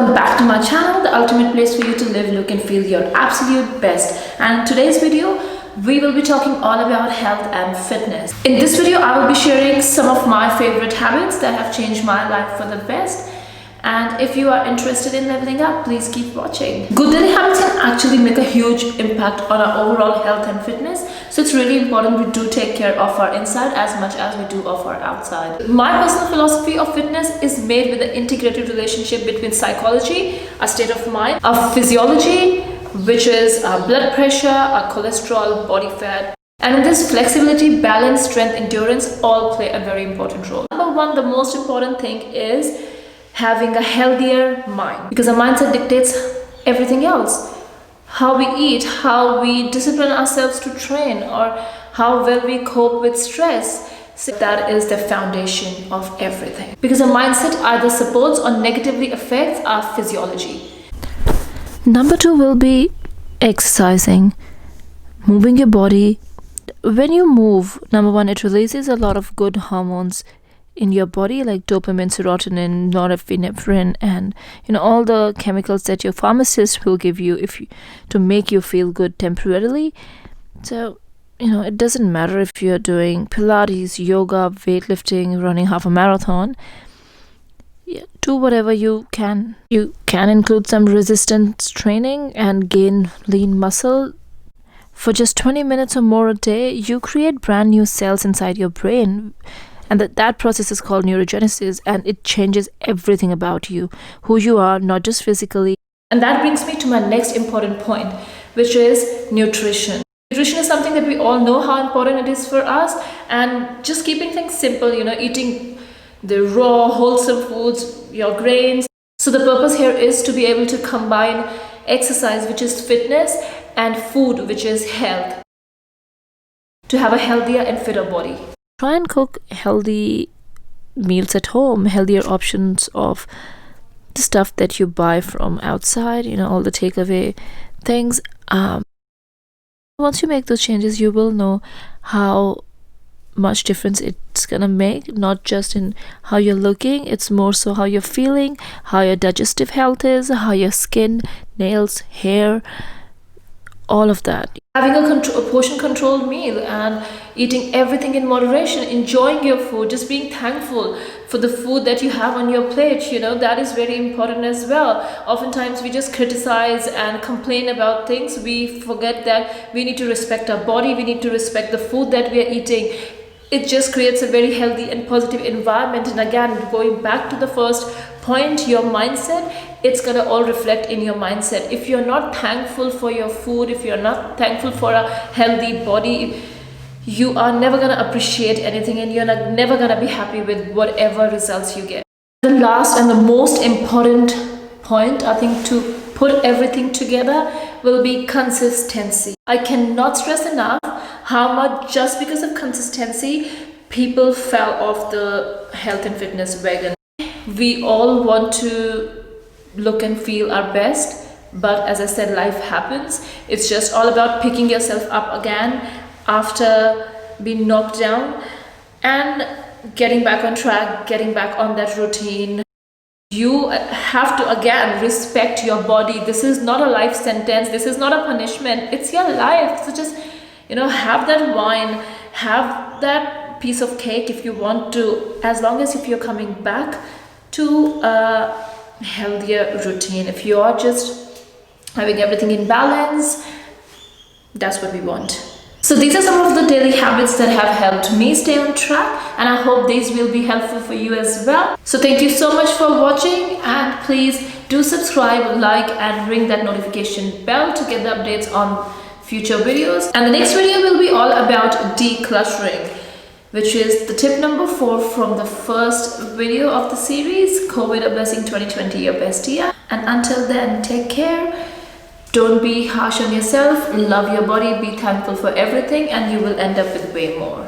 welcome back to my channel, the ultimate place for you to live, look and feel your absolute best. And in today's video, we will be talking all about health and fitness. In this video, I will be sharing some of my favorite habits that have changed my life for the best. And if you are interested in leveling up, please keep watching. Good daily habits can actually make a huge impact on our overall health and fitness. So it's really important we do take care of our inside as much as we do of our outside. My personal philosophy of fitness is made with the integrated relationship between psychology, our state of mind, our physiology, which is our blood pressure, our cholesterol, body fat. And in this, flexibility, balance, strength, endurance all play a very important role. Number one, the most important thing is having a healthier mind, because our mindset dictates everything else. How we eat, how we discipline ourselves to train, or how well we cope with stress. So that is the foundation of everything, because a mindset either supports or negatively affects our physiology. Number two will be exercising, moving your body. When you move, number one, it releases a lot of good hormones in your body, like dopamine, serotonin, norepinephrine, and all the chemicals that your pharmacist will give you to make you feel good temporarily. So it doesn't matter if you're doing Pilates, yoga, weightlifting, running half a marathon. Do whatever you can. You can include some resistance training and gain lean muscle. For just 20 minutes or more a day, you create brand new cells inside your brain. And that process is called neurogenesis, and it changes everything about you, who you are, not just physically. And that brings me to my next important point, which is nutrition. Nutrition is something that we all know how important it is for us, and just keeping things simple, eating the raw, wholesome foods, your grains. So the purpose here is to be able to combine exercise, which is fitness, and food, which is health, to have a healthier and fitter body. Try and cook healthy meals at home, healthier options of the stuff that you buy from outside, all the takeaway things. Once you make those changes, you will know how much difference it's gonna make, not just in how you're looking, it's more so how you're feeling, how your digestive health is, how your skin, nails, hair, all of that. Having a portion controlled meal and eating everything in moderation, enjoying your food, just being thankful for the food that you have on your plate, that is very important as well. Oftentimes we just criticize and complain about things. We forget that we need to respect our body, we need to respect the food that we are eating. It just creates a very healthy and positive environment. And again, going back to the first point, your mindset, it's gonna all reflect in your mindset. If you're not thankful for your food, if you're not thankful for a healthy body, you are never gonna appreciate anything, and you're never gonna be happy with whatever results you get. The last and the most important point, I think, to put everything together will be consistency. I cannot stress enough how much, just because of consistency, people fell off the health and fitness wagon. We all want to look and feel our best, but as I said, life happens. It's just all about picking yourself up again after being knocked down and getting back on track, getting back on that routine. You have to again respect your body. This is not a life sentence, this is not a punishment, it's your life. So just have that wine, have that piece of cake if you want to, as long as if you're coming back to a healthier routine. If you are just having everything in balance, that's what we want. So these are some of the daily habits that have helped me stay on track, and I hope these will be helpful for you as well. So thank you so much for watching, and please do subscribe, like, and ring that notification bell to get the updates on future videos. And the next video will be all about decluttering, which is the tip number 4 from the first video of the series, COVID a Blessing 2020, your best year. And until then, take care. Don't be harsh on yourself, love your body, be thankful for everything, and you will end up with way more.